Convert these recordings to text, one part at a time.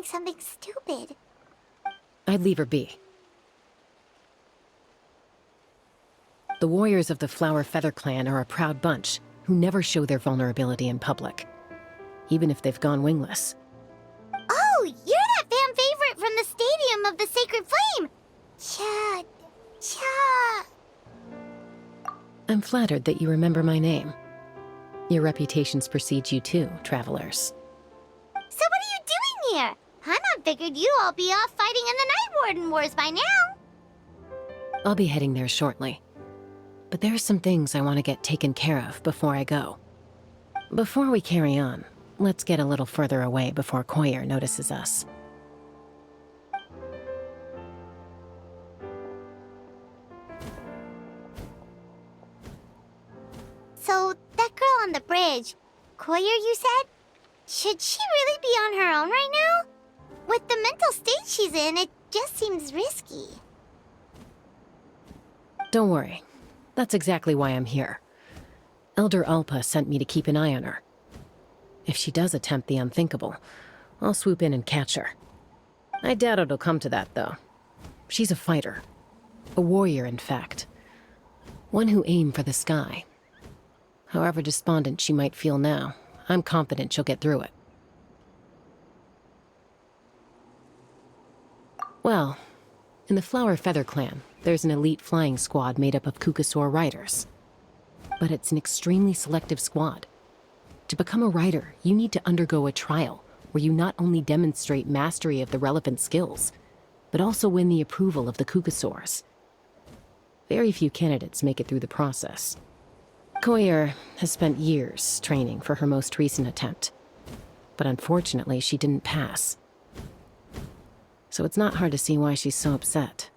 something stupid. I'd leave her be. The warriors of the Flower Feather Clan are a proud bunch who never show their vulnerability in public, even if they've gone wingless. Oh, you're that fan favorite from the Stadium of the Sacred Flame! I'm flattered that you remember my name. Your reputations precede you too, travelers. So what are you doing here? Paimon figured you'd all be off fighting in the Night Warden Wars by now. I'll be heading there shortly. But there's some things I want to get taken care of before I go. Before we carry on, let's get a little further away before Koyer notices us. So, that girl on the bridge, Koyer, you said? Should she really be on her own right now? With the mental state she's in, it just seems risky. Don't worry. That's exactly why I'm here. Elder Alpa sent me to keep an eye on her. If she does attempt the unthinkable, I'll swoop in and catch her. I doubt it'll come to that, though. She's a fighter. A warrior, in fact. One who aimed for the sky. However despondent she might feel now, I'm confident she'll get through it. Well, in the Flower Feather Clan, there's an elite flying squad made up of Kukasaur riders. But it's an extremely selective squad. To become a rider, you need to undergo a trial where you not only demonstrate mastery of the relevant skills, but also win the approval of the Kukasaurs. Very few candidates make it through the process. Koyer has spent years training for her most recent attempt, but unfortunately she didn't pass. So it's not hard to see why she's so upset.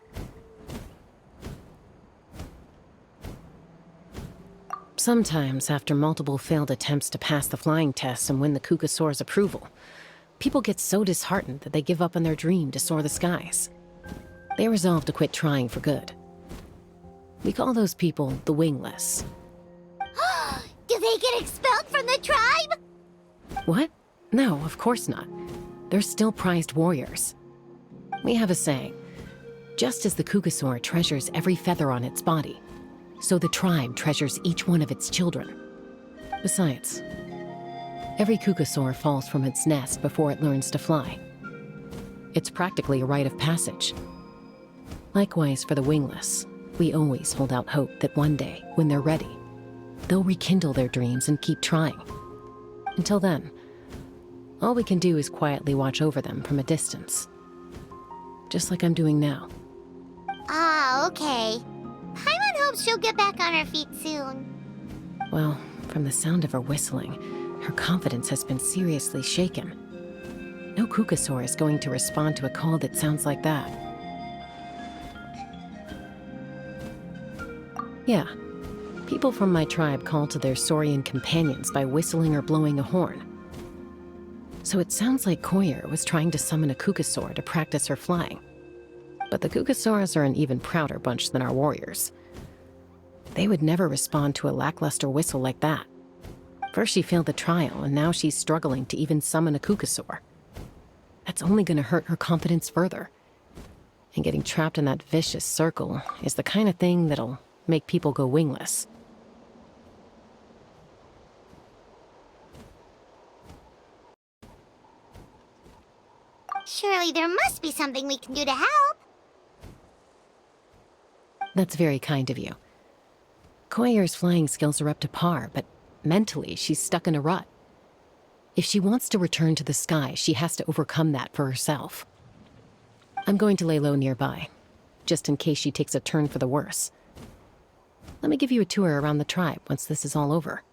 Sometimes, after multiple failed attempts to pass the flying test and win the Kukasaur's approval, people get so disheartened that they give up on their dream to soar the skies. They resolve to quit trying for good. We call those people the wingless. Do they get expelled from the tribe? What? No, of course not. They're still prized warriors. We have a saying, just as the Kukasaur treasures every feather on its body, so the tribe treasures each one of its children. Besides, every Kukasaur falls from its nest before it learns to fly. It's practically a rite of passage. Likewise for the wingless, we always hold out hope that one day, when they're ready, they'll rekindle their dreams and keep trying. Until then, all we can do is quietly watch over them from a distance. Just like I'm doing now. Ah, okay. Paimon hopes she'll get back on her feet soon. Well, from the sound of her whistling, her confidence has been seriously shaken. No Kukasaur is going to respond to a call that sounds like that. Yeah, people from my tribe call to their Saurian companions by whistling or blowing a horn. So it sounds like Koyer was trying to summon a Kukasaur to practice her flying. But the Kukasaurs are an even prouder bunch than our warriors. They would never respond to a lackluster whistle like that. First she failed the trial, and now she's struggling to even summon a Kukasaur. That's only going to hurt her confidence further. And getting trapped in that vicious circle is the kind of thing that'll make people go wingless. Surely there must be something we can do to help. That's very kind of you. Koyer's flying skills are up to par, but mentally she's stuck in a rut. If she wants to return to the sky, she has to overcome that for herself. I'm going to lay low nearby, just in case she takes a turn for the worse. Let me give you a tour around the tribe once this is all over.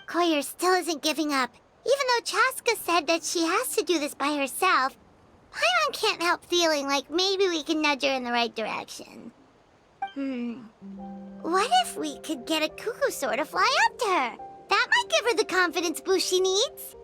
Koyer still isn't giving up. Even though Chaska said that she has to do this by herself, Paimon can't help feeling like maybe we can nudge her in the right direction. What if we could get a Kukasaur to fly up to her? That might give her the confidence boost she needs.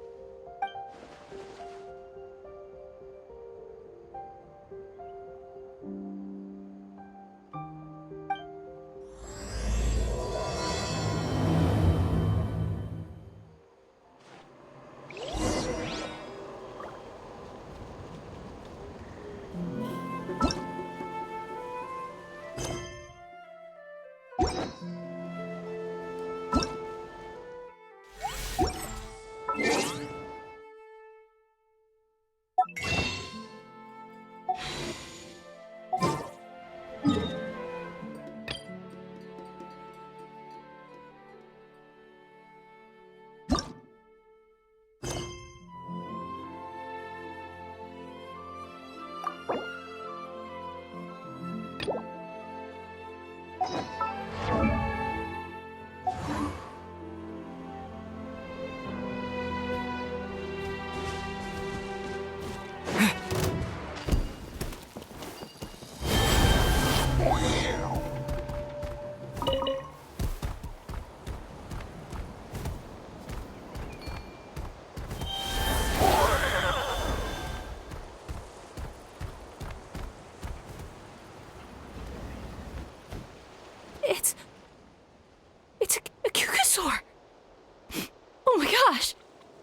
gosh!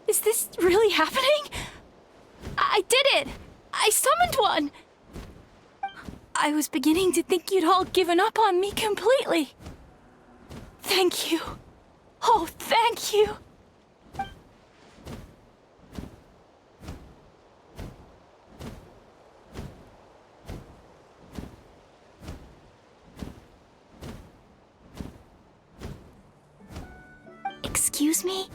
Is this really happening? I did it! I summoned one! I was beginning to think you'd all given up on me completely. Thank you. Oh, thank you. Excuse me?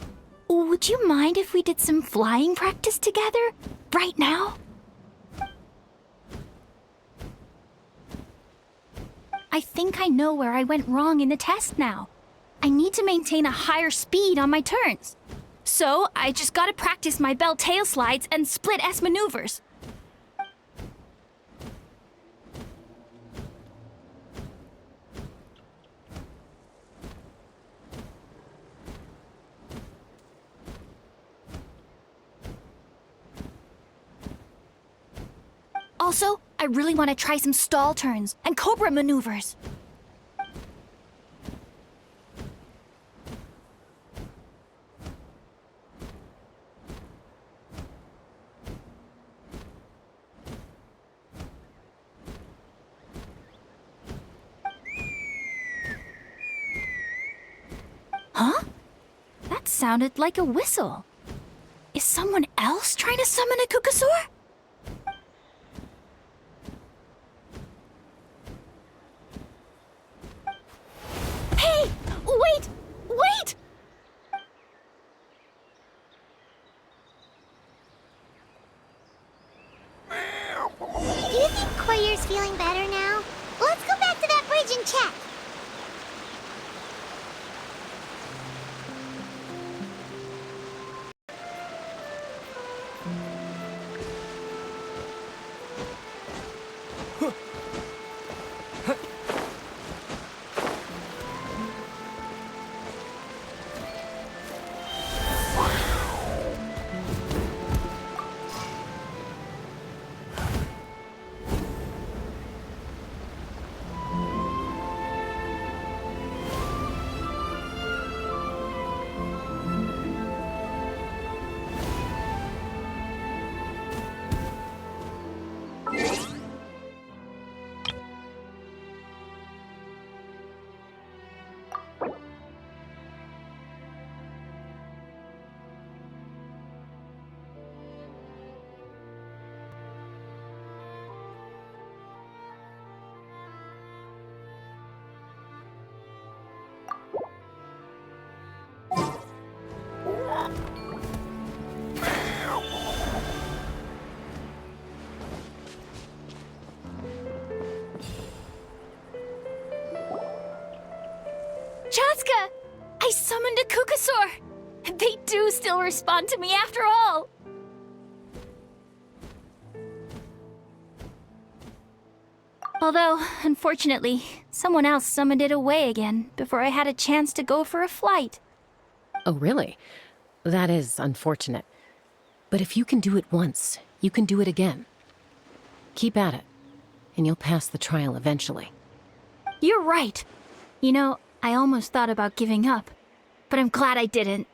Would you mind if we did some flying practice together? Right now? I think I know where I went wrong in the test now. I need to maintain a higher speed on my turns. So, I just gotta practice my bell tail slides and split S maneuvers. Also, I really want to try some stall turns and cobra maneuvers. Huh? That sounded like a whistle. Is someone else trying to summon a Kukasaur? Hey! Wait! Wait! Do you think Koyer's feeling better now? Let's go back to that bridge and check. Chaska! I summoned a Kukasaur! They do still respond to me after all! Although, unfortunately, someone else summoned it away again before I had a chance to go for a flight. Oh, really? That is unfortunate. But if you can do it once, you can do it again. Keep at it, and you'll pass the trial eventually. You're right. You know, I almost thought about giving up, but I'm glad I didn't.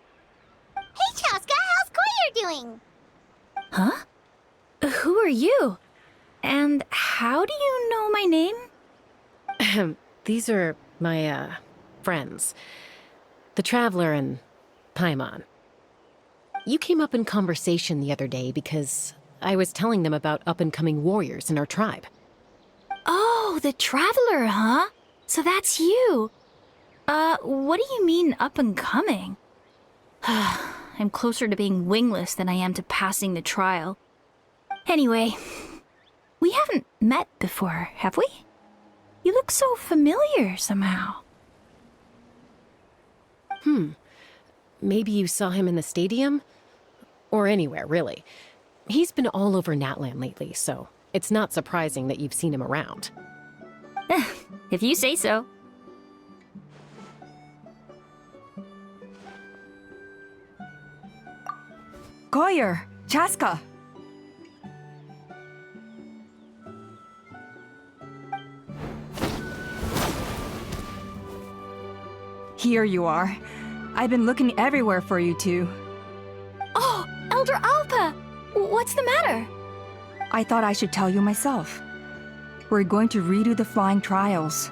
Hey, Chaska, how's Koyer doing? Huh? Who are you? And how do you know my name? These are my, friends. The Traveler and Paimon. You came up in conversation the other day because I was telling them about up-and-coming warriors in our tribe. Oh, the Traveler, huh? So that's you. What do you mean up-and-coming? I'm closer to being wingless than I am to passing the trial. Anyway, we haven't met before, have we? You look so familiar somehow. Maybe you saw him in the stadium? Or anywhere, really. He's been all over Natlan lately, so it's not surprising that you've seen him around. If you say so. Koyer, Chaska. Here you are. I've been looking everywhere for you two. Elder Alpa! What's the matter? I thought I should tell you myself. We're going to redo the flying trials.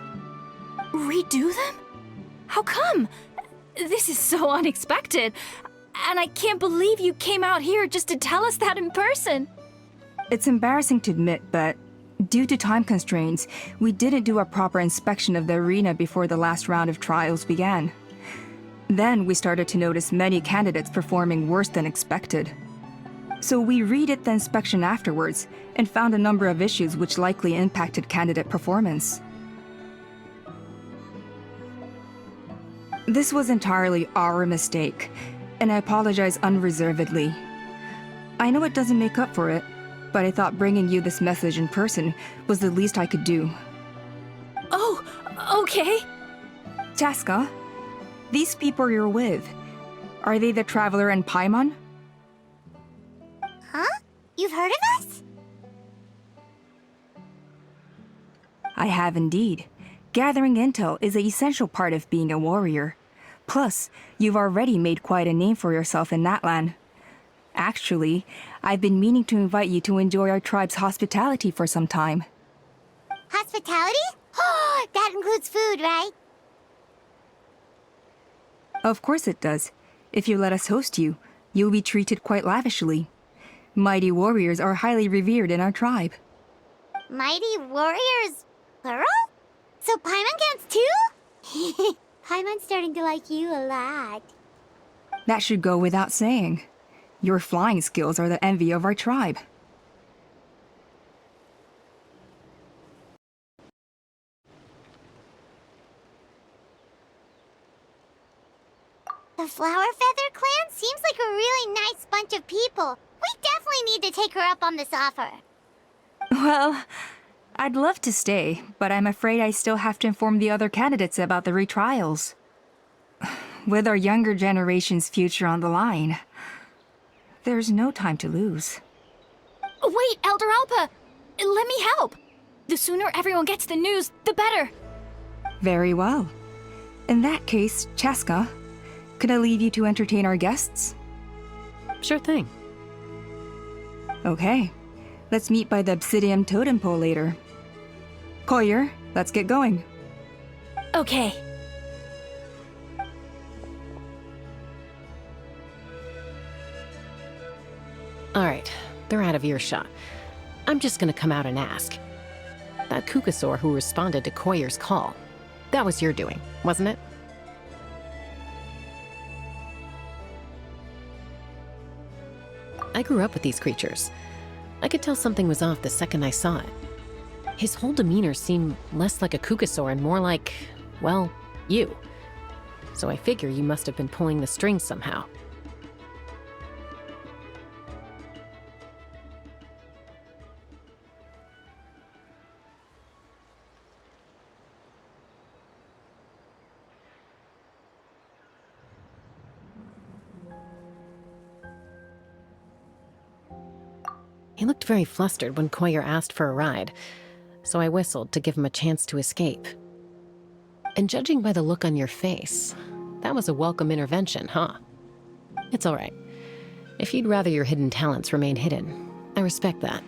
Redo them? How come? This is so unexpected. And I can't believe you came out here just to tell us that in person. It's embarrassing to admit, but due to time constraints, we didn't do a proper inspection of the arena before the last round of trials began. Then we started to notice many candidates performing worse than expected. So we redid the inspection afterwards and found a number of issues which likely impacted candidate performance. This was entirely our mistake, and I apologize unreservedly. I know it doesn't make up for it, but I thought bringing you this message in person was the least I could do. Oh, okay. Chaska, these people you're with, are they the Traveler and Paimon? Huh? You've heard of us? I have indeed. Gathering intel is an essential part of being a warrior. Plus, you've already made quite a name for yourself in Natlan. Actually, I've been meaning to invite you to enjoy our tribe's hospitality for some time. Hospitality? Oh, that includes food, right? Of course it does. If you let us host you, you'll be treated quite lavishly. Mighty warriors are highly revered in our tribe. Mighty warriors, plural? So Paimon counts too? Paimon's starting to like you a lot. That should go without saying. Your flying skills are the envy of our tribe. The Flower Feather clan seems like a really nice bunch of people. We definitely need to take her up on this offer. Well, I'd love to stay, but I'm afraid I still have to inform the other candidates about the retrials. With our younger generation's future on the line, there's no time to lose. Wait, Elder Alpa! Let me help! The sooner everyone gets the news, the better! Very well. In that case, Chaska, could I leave you to entertain our guests? Sure thing. Okay. Let's meet by the Obsidian Totem Pole later. Collier, let's get going. Okay. Alright, they're out of earshot. I'm just gonna come out and ask. That Kukasaur who responded to Koyer's call, that was your doing, wasn't it? I grew up with these creatures. I could tell something was off the second I saw it. His whole demeanor seemed less like a Kukasaur and more like, well, you. So I figure you must have been pulling the strings somehow. He looked very flustered when Koyer asked for a ride, so I whistled to give him a chance to escape. And judging by the look on your face, that was a welcome intervention, huh? It's all right. If you'd rather your hidden talents remain hidden, I respect that.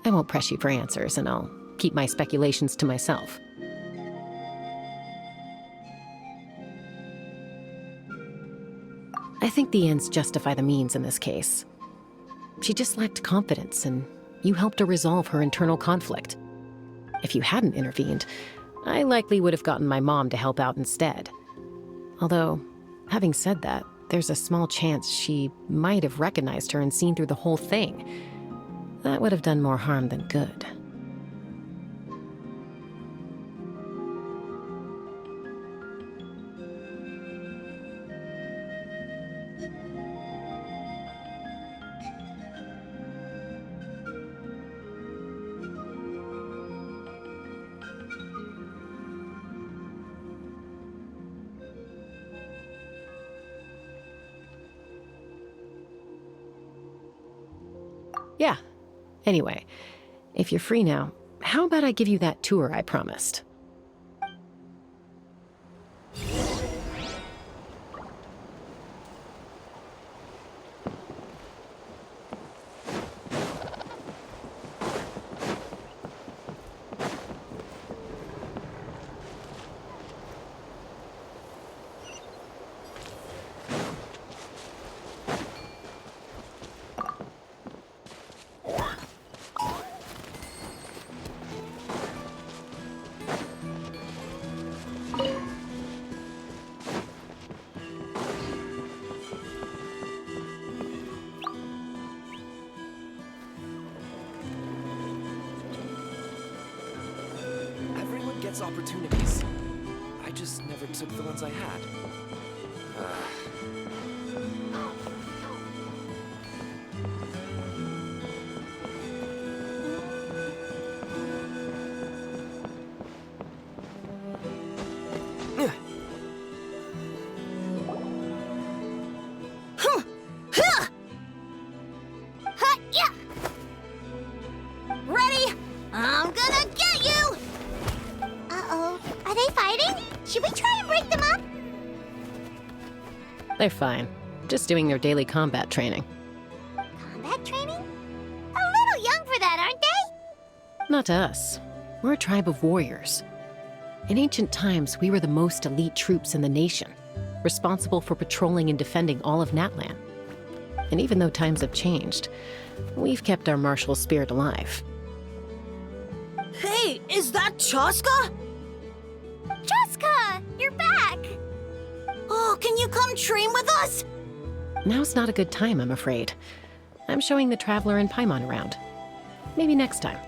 I won't press you for answers, and I'll keep my speculations to myself. I think the ends justify the means in this case. She just lacked confidence, and you helped her resolve her internal conflict. If you hadn't intervened, I likely would have gotten my mom to help out instead. Although, having said that, there's a small chance she might have recognized her and seen through the whole thing. That would have done more harm than good. Yeah. Anyway, if you're free now, how about I give you that tour I promised? gets opportunities. I just never took the ones I had. Huh, yeah. Ready? I'm gonna get you! Uh-oh. Are they fighting? Should we try and break them up? They're fine. Just doing their daily combat training. Combat training? A little young for that, aren't they? Not to us. We're a tribe of warriors. In ancient times, we were the most elite troops in the nation, responsible for patrolling and defending all of Natlan. And even though times have changed, we've kept our martial spirit alive. Hey, is that Chaska? Jessica, you're back! Oh, can you come train with us? Now's not a good time, I'm afraid. I'm showing the Traveler and Paimon around. Maybe next time.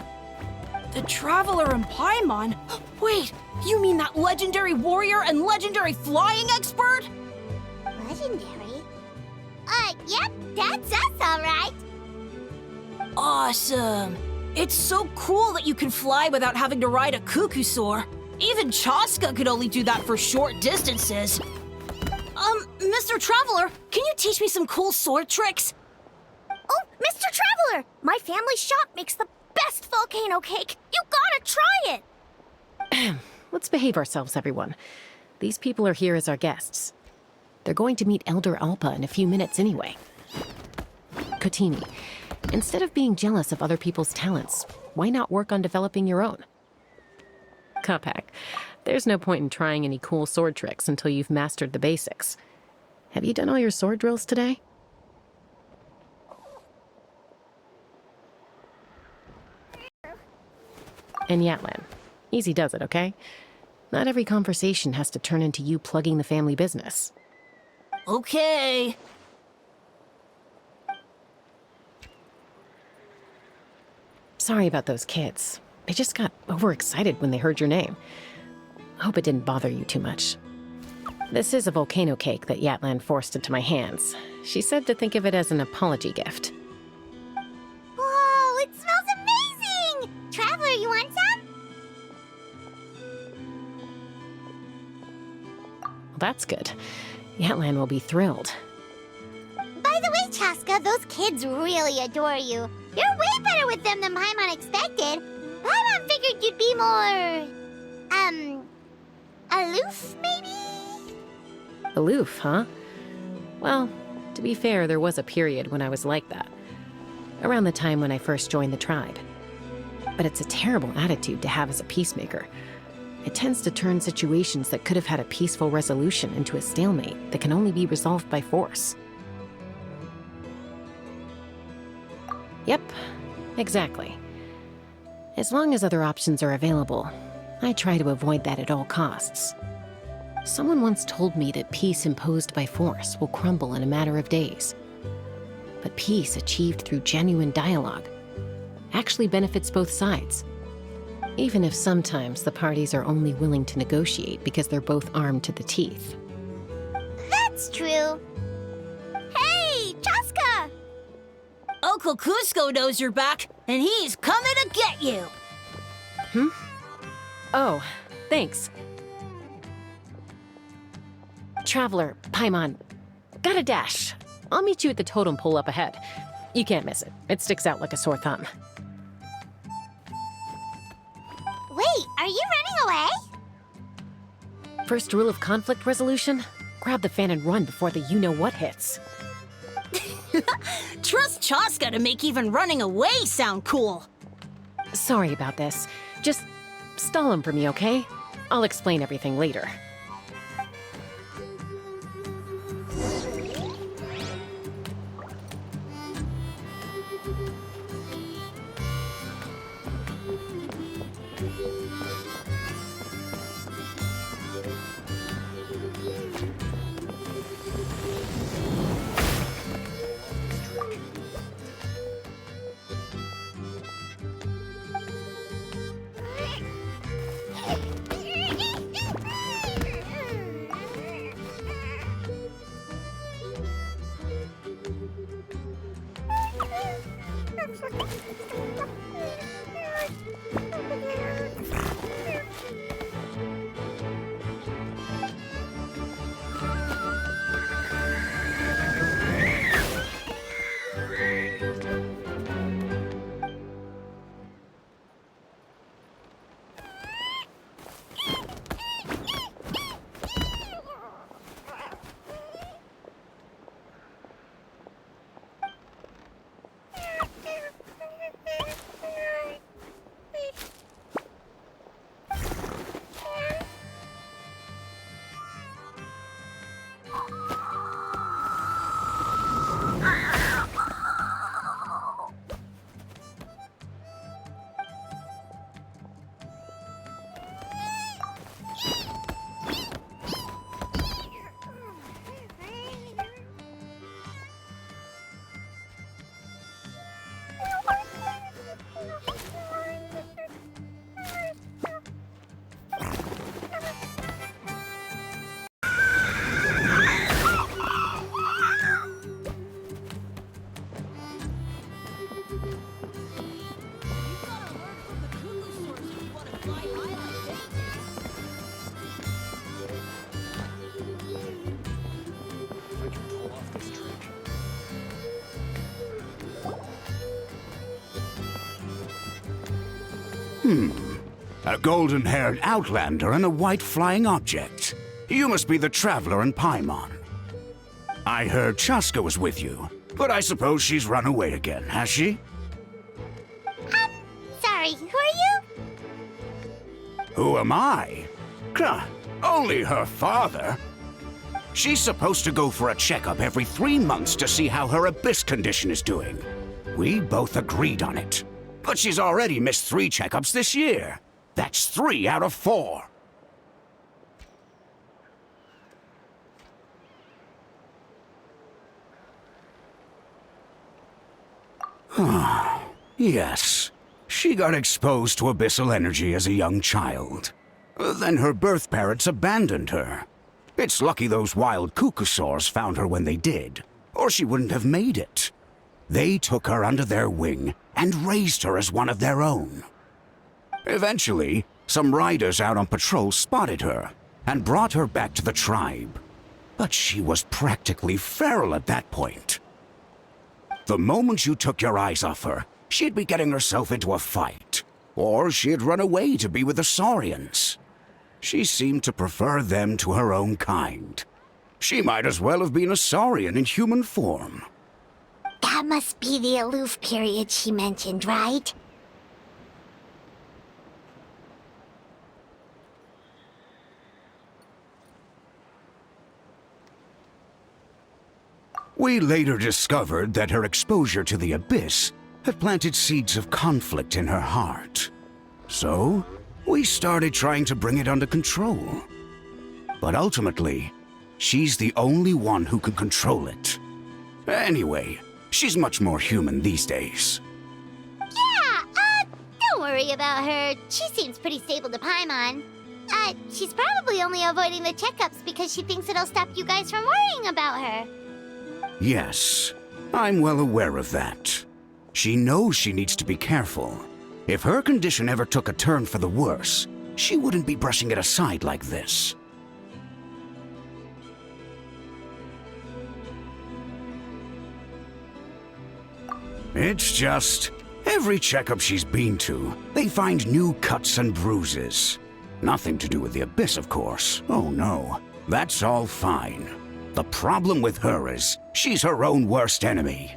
The Traveler and Paimon? Wait, you mean that legendary warrior and legendary flying expert? Legendary? Yep, that's us, all right. Awesome. It's so cool that you can fly without having to ride a cuckoo-soar. Even Chaska could only do that for short distances. Mr. Traveler, can you teach me some cool sword tricks? Oh, Mr. Traveler! My family shop makes the best volcano cake. You gotta try it! Let's behave ourselves, everyone. These people are here as our guests. They're going to meet Elder Alpa in a few minutes anyway. Kotini, instead of being jealous of other people's talents, why not work on developing your own? Kapak, there's no point in trying any cool sword tricks until you've mastered the basics. Have you done all your sword drills today? And Yatlan, easy does it, okay? Not every conversation has to turn into you plugging the family business. Okay. Sorry about those kids. They just got overexcited when they heard your name. Hope it didn't bother you too much. This is a volcano cake that Yatlan forced into my hands. She said to think of it as an apology gift. Whoa, it smells amazing! Traveler, you want some? Well, that's good. Yatlan will be thrilled. By the way, Chaska, those kids really adore you. You're way better with them than Paimon expected. Paimon figured you'd be more... aloof, maybe? Aloof, huh? Well, to be fair, there was a period when I was like that. Around the time when I first joined the tribe. But it's a terrible attitude to have as a peacemaker. It tends to turn situations that could have had a peaceful resolution into a stalemate that can only be resolved by force. Yep, exactly. As long as other options are available, I try to avoid that at all costs. Someone once told me that peace imposed by force will crumble in a matter of days. But peace achieved through genuine dialogue actually benefits both sides. Even if sometimes the parties are only willing to negotiate because they're both armed to the teeth. That's true. Hey, Chaska! Uncle Cusco knows you're back, and he's coming to get you. Oh, thanks. Traveler, Paimon, got a dash. I'll meet you at the totem pole up ahead. You can't miss it. It sticks out like a sore thumb. Wait, are you running away? First rule of conflict resolution? Grab the fan and run before the you-know-what hits. Trust Chaska to make even running away sound cool. Sorry about this. Just stall him for me, okay? I'll explain everything later. A golden-haired outlander and a white flying object. You must be the traveler in Paimon. I heard Chaska was with you, but I suppose she's run away again, has she? Sorry, who are you? Who am I? Only her father. She's supposed to go for a checkup every 3 months to see how her abyss condition is doing. We both agreed on it. But she's already missed 3 checkups this year. That's 3 out of 4. Yes. She got exposed to abyssal energy as a young child. Then her birth parents abandoned her. It's lucky those wild cuckosaurs found her when they did, or she wouldn't have made it. They took her under their wing and raised her as one of their own. Eventually, some riders out on patrol spotted her and brought her back to the tribe. But she was practically feral at that point. The moment you took your eyes off her, she'd be getting herself into a fight, or she'd run away to be with the Saurians. She seemed to prefer them to her own kind. She might as well have been a Saurian in human form. That must be the aloof period she mentioned, right? We later discovered that her exposure to the abyss had planted seeds of conflict in her heart. So, we started trying to bring it under control. But ultimately, she's the only one who can control it. Anyway, she's much more human these days. Yeah, don't worry about her. She seems pretty stable to Paimon. She's probably only avoiding the checkups because she thinks it'll stop you guys from worrying about her. Yes, I'm well aware of that. She knows she needs to be careful. If her condition ever took a turn for the worse, she wouldn't be brushing it aside like this. It's just, every checkup she's been to, they find new cuts and bruises. Nothing to do with the abyss, of course. Oh no, that's all fine. The problem with her is, she's her own worst enemy.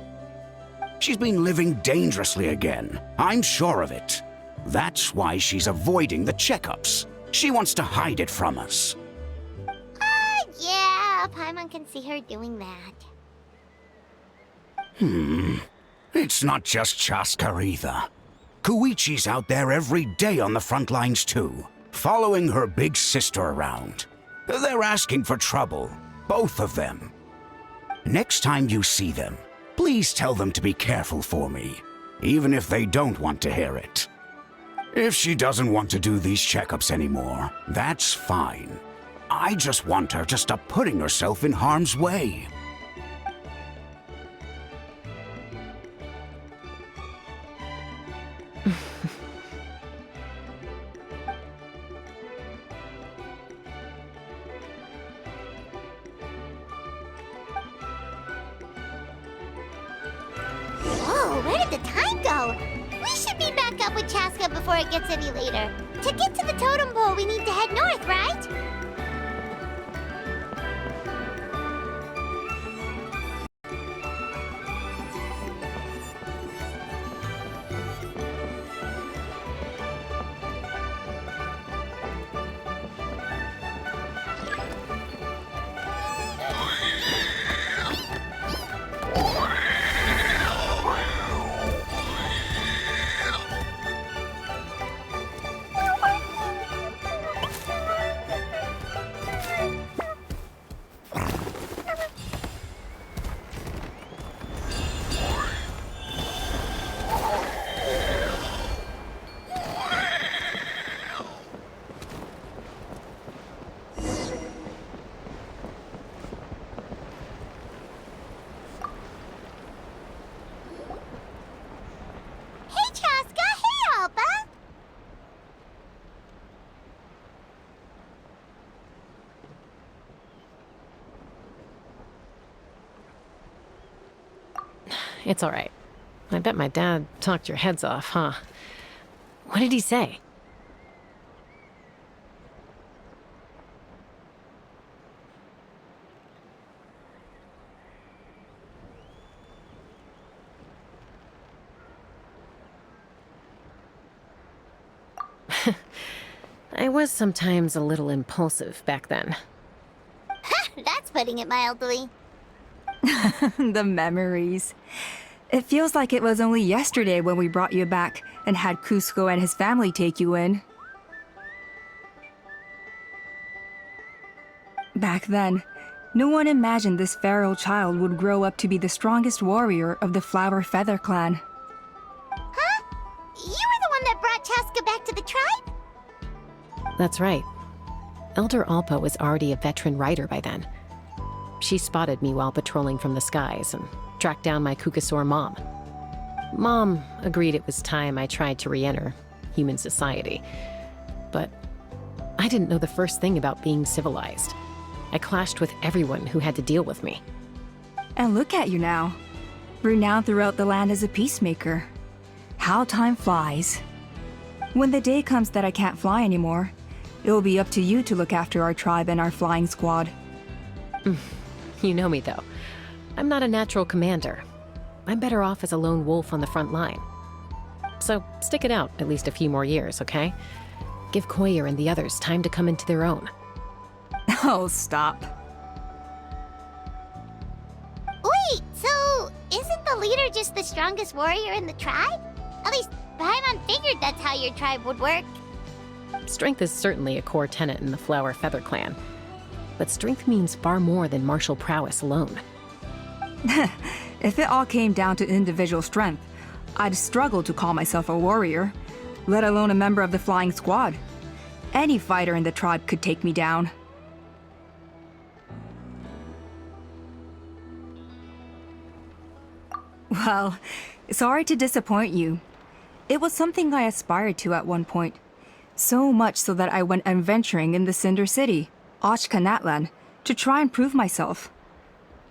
She's been living dangerously again. I'm sure of it. That's why she's avoiding the checkups. She wants to hide it from us. Yeah, Paimon can see her doing that. It's not just Chaska either. Koichi's out there every day on the front lines too, following her big sister around. They're asking for trouble, both of them. Next time you see them, please tell them to be careful for me, even if they don't want to hear it. If she doesn't want to do these checkups anymore, that's fine. I just want her to stop putting herself in harm's way. Whoa, where did the time go? We should be back up with Chaska before it gets any later. To get to the totem pole, we need to head north, right? Hey, Chaska! Hey, Alba! It's all right. I bet my dad talked your heads off, huh? What did he say? I was sometimes a little impulsive back then. That's putting it mildly. The memories. It feels like it was only yesterday when we brought you back and had Cusco and his family take you in. Back then, no one imagined this feral child would grow up to be the strongest warrior of the Flower Feather clan. Huh? You were the one that brought Chaska back to the tribe? That's right. Elder Alpa was already a veteran rider by then. She spotted me while patrolling from the skies and tracked down my Kukasaur mom. Mom agreed it was time I tried to re-enter human society. But I didn't know the first thing about being civilized. I clashed with everyone who had to deal with me. And look at you now, renowned throughout the land as a peacemaker. How time flies. When the day comes that I can't fly anymore, it will be up to you to look after our tribe and our flying squad. You know me, though. I'm not a natural commander. I'm better off as a lone wolf on the front line. So stick it out at least a few more years, okay? Give Koyer and the others time to come into their own. Oh, stop. Wait, so isn't the leader just the strongest warrior in the tribe? At least Paimon figured that's how your tribe would work. Strength is certainly a core tenet in the Flower Feather clan. But strength means far more than martial prowess alone. If it all came down to individual strength, I'd struggle to call myself a warrior, let alone a member of the flying squad. Any fighter in the tribe could take me down. Well, sorry to disappoint you. It was something I aspired to at one point. So much so that I went adventuring in the Cinder City, Ochkanatlan, to try and prove myself.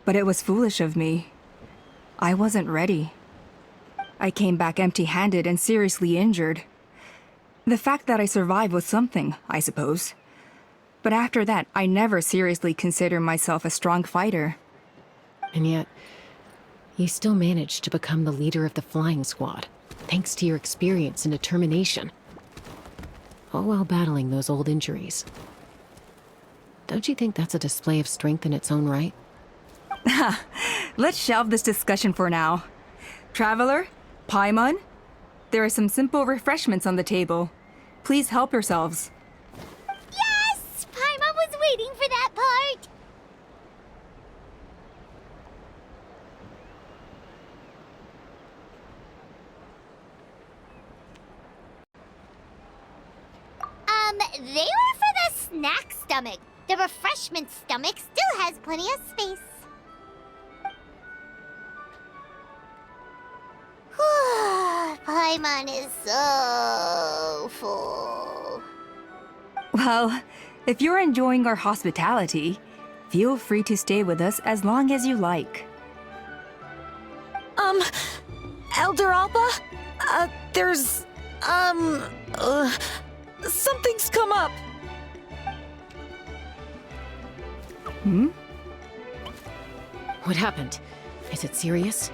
But it was foolish of me. I wasn't ready. I came back empty-handed and seriously injured. The fact that I survived was something, I suppose. But after that, I never seriously considered myself a strong fighter. And yet, you still managed to become the leader of the flying squad, thanks to your experience and determination. All while battling those old injuries. Don't you think that's a display of strength in its own right? Let's shelve this discussion for now. Traveler, Paimon, there are some simple refreshments on the table. Please help yourselves. Yes! Paimon was waiting for that part! They were for the snack stomach. The refreshment stomach still has plenty of space. Paimon is so full. Well, if you're enjoying our hospitality, feel free to stay with us as long as you like. Elder Alpa? Something's come up. What happened? Is it serious?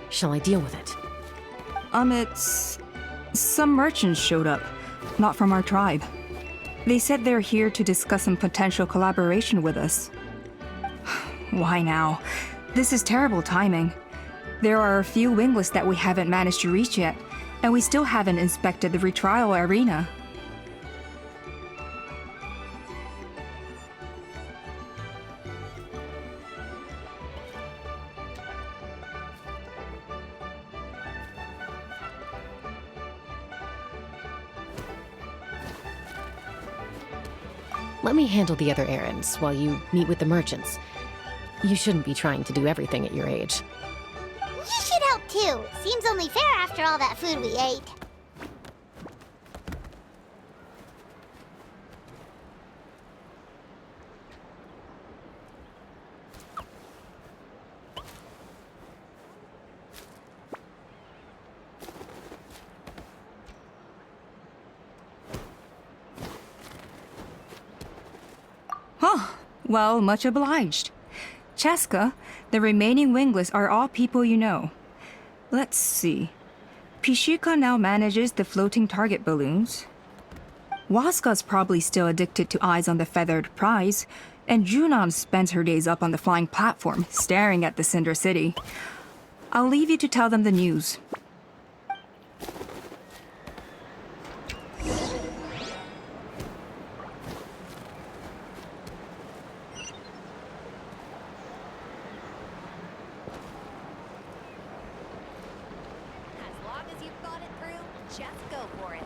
Shall I deal with it? It's... Some merchants showed up, not from our tribe. They said they're here to discuss some potential collaboration with us. Why now? This is terrible timing. There are a few wingless that we haven't managed to reach yet, and we still haven't inspected the retrial arena. Let me handle the other errands while you meet with the merchants. You shouldn't be trying to do everything at your age. You should help too. Seems only fair after all that food we ate. Well, much obliged. Cheska, the remaining wingless are all people you know. Let's see. Pishika now manages the floating target balloons. Waska's probably still addicted to eyes on the feathered prize, and Junam spends her days up on the flying platform, staring at the Cinder City. I'll leave you to tell them the news. As long as you've thought it through, just go for it.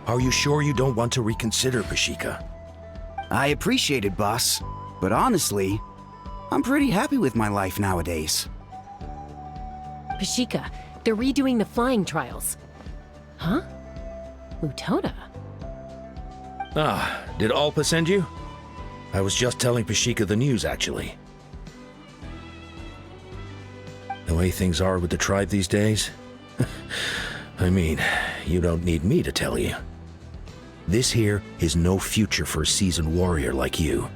Are you sure you don't want to reconsider, Pashika? I appreciate it, boss. But honestly, I'm pretty happy with my life nowadays. Pashika, they're redoing the flying trials. Huh? Utoda? Ah, did Alpa send you? I was just telling Pashika the news, actually. The way things are with the tribe these days? I mean, you don't need me to tell you. This here is no future for a seasoned warrior like you.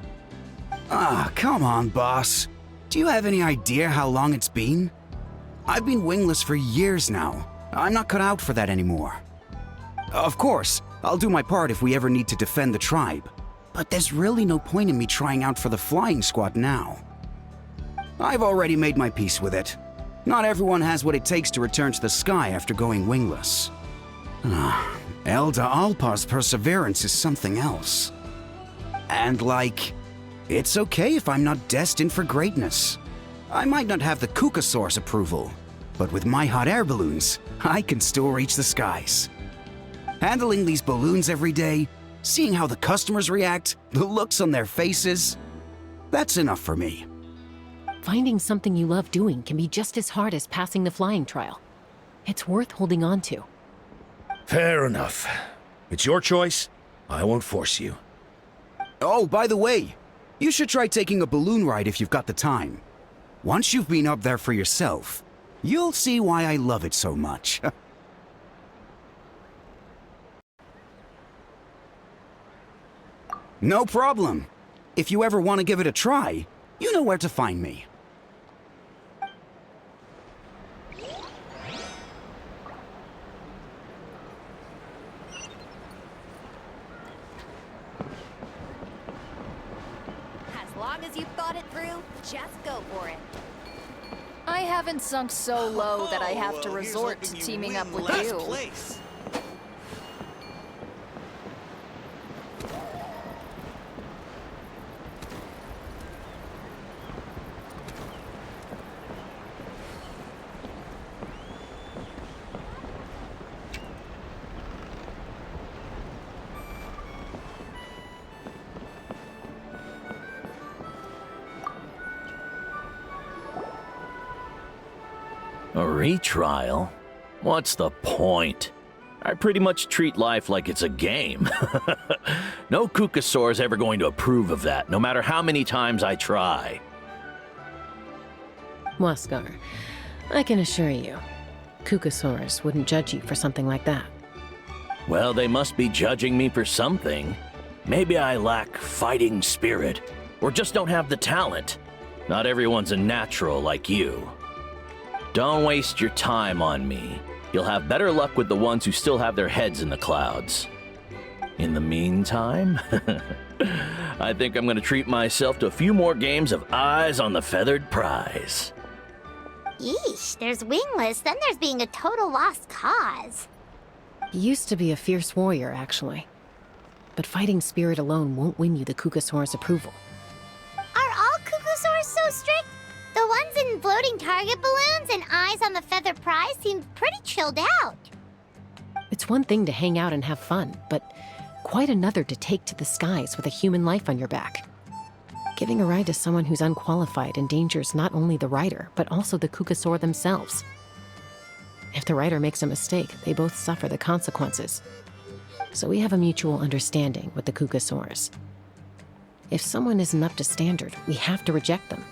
Ah, come on, boss. Do you have any idea how long it's been? I've been wingless for years now. I'm not cut out for that anymore. Of course, I'll do my part if we ever need to defend the tribe. But there's really no point in me trying out for the flying squad now. I've already made my peace with it. Not everyone has what it takes to return to the sky after going wingless. Elder Alpa's perseverance is something else. And it's okay if I'm not destined for greatness. I might not have the Kukasaur's approval, but with my hot air balloons, I can still reach the skies. Handling these balloons every day, seeing how the customers react, the looks on their faces, that's enough for me. Finding something you love doing can be just as hard as passing the flying trial. It's worth holding on to. Fair enough. It's your choice. I won't force you. Oh, by the way, you should try taking a balloon ride if you've got the time. Once you've been up there for yourself, you'll see why I love it so much. No problem. If you ever want to give it a try, you know where to find me. As long as you've thought it through, just go for it. I haven't sunk so low that I have to resort to teaming up with you. A retrial? What's the point? I pretty much treat life like it's a game. No Kukasaur's ever going to approve of that, no matter how many times I try. Waskar, I can assure you, Kukasaurus wouldn't judge you for something like that. Well, they must be judging me for something. Maybe I lack fighting spirit, or just don't have the talent. Not everyone's a natural like you. Don't waste your time on me. You'll have better luck with the ones who still have their heads in the clouds. In the meantime, I think I'm gonna treat myself to a few more games of Eyes on the Feathered Prize. Yeesh, there's wingless, then there's being a total lost cause. You used to be a fierce warrior, actually. But fighting spirit alone won't win you the Kukasaur's approval. Are all Kukusaurs so strict? The ones in floating target balloons and Eyes on the Feather Prize seemed pretty chilled out. It's one thing to hang out and have fun, but quite another to take to the skies with a human life on your back. Giving a ride to someone who's unqualified endangers not only the rider, but also the Kukasaur themselves. If the rider makes a mistake, they both suffer the consequences. So we have a mutual understanding with the Kukasaurs. If someone isn't up to standard, we have to reject them.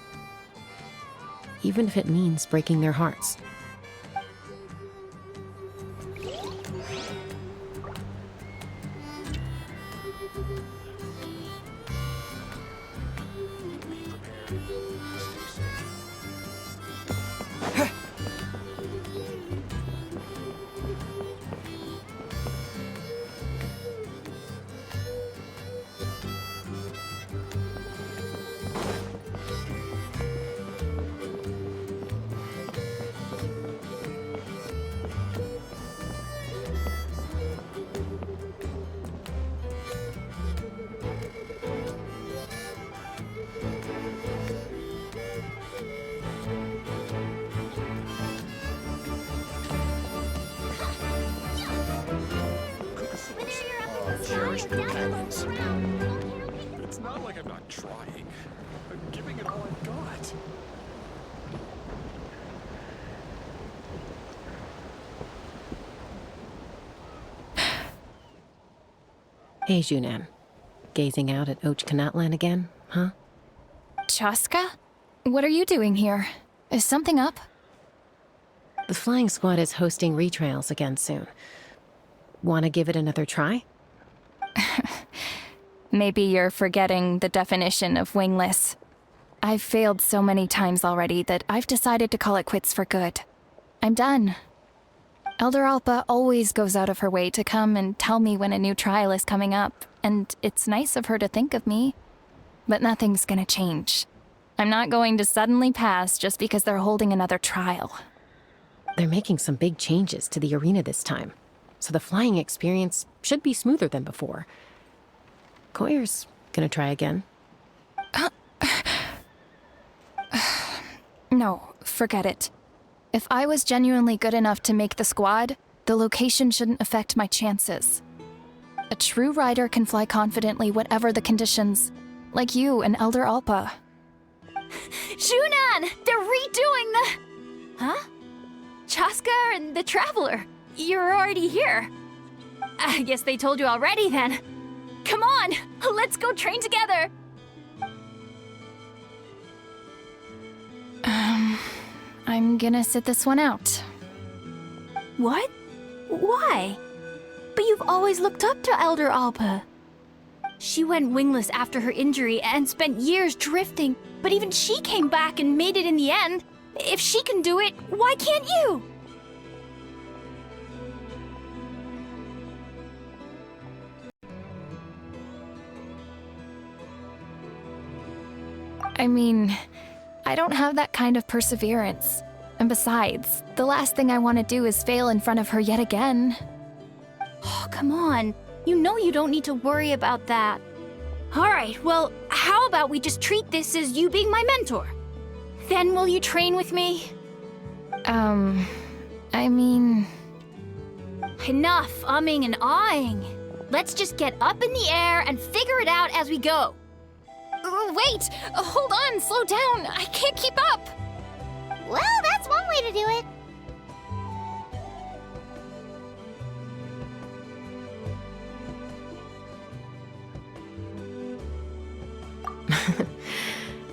Even if it means breaking their hearts. It's not like I'm not trying. I'm giving it all I've got. Hey, Junan. Gazing out at Ochkanatlan again, huh? Chaska? What are you doing here? Is something up? The flying squad is hosting retrials again soon. Want to give it another try? Maybe you're forgetting the definition of wingless. I've failed so many times already that I've decided to call it quits for good. I'm done. Elder Alpa always goes out of her way to come and tell me when a new trial is coming up, and it's nice of her to think of me. But nothing's gonna change. I'm not going to suddenly pass just because they're holding another trial. They're making some big changes to the arena this time, so the flying experience should be smoother than before. Koyer's gonna try again. No, forget it. If I was genuinely good enough to make the squad, the location shouldn't affect my chances. A true rider can fly confidently whatever the conditions, like you and Elder Alpa. Junan! They're redoing the... Huh? Chaska and the Traveler. You're already here. I guess they told you already then. Come on, let's go train together. I'm gonna sit this one out. What? Why? But you've always looked up to Elder Alpa. She went wingless after her injury and spent years drifting, but even she came back and made it in the end. If she can do it, why can't you? I mean, I don't have that kind of perseverance. And besides, the last thing I want to do is fail in front of her yet again. Oh, come on. You know you don't need to worry about that. All right, well, how about we just treat this as you being my mentor? Then will you train with me? I mean... Enough umming and ahhing. Let's just get up in the air and figure it out as we go. Wait! Hold on, slow down! I can't keep up! Well, that's one way to do it.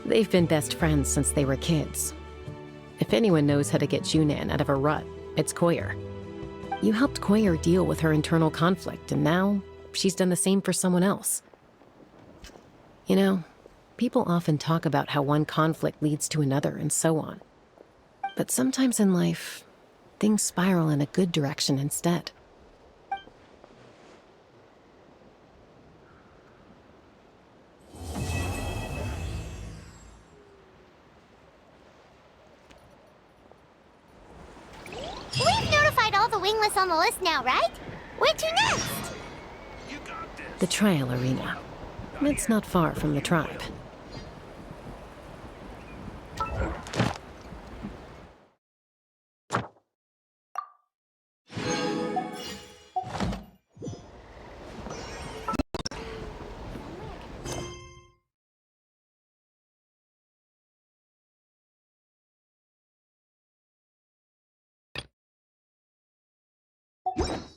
They've been best friends since they were kids. If anyone knows how to get Junan out of a rut, it's Koyer. You helped Koyer deal with her internal conflict, and now she's done the same for someone else. You know, people often talk about how one conflict leads to another and so on. But sometimes in life, things spiral in a good direction instead. We've notified all the wingless on the list now, right? Where to next? The trial arena. It's not far from the tribe. Huh?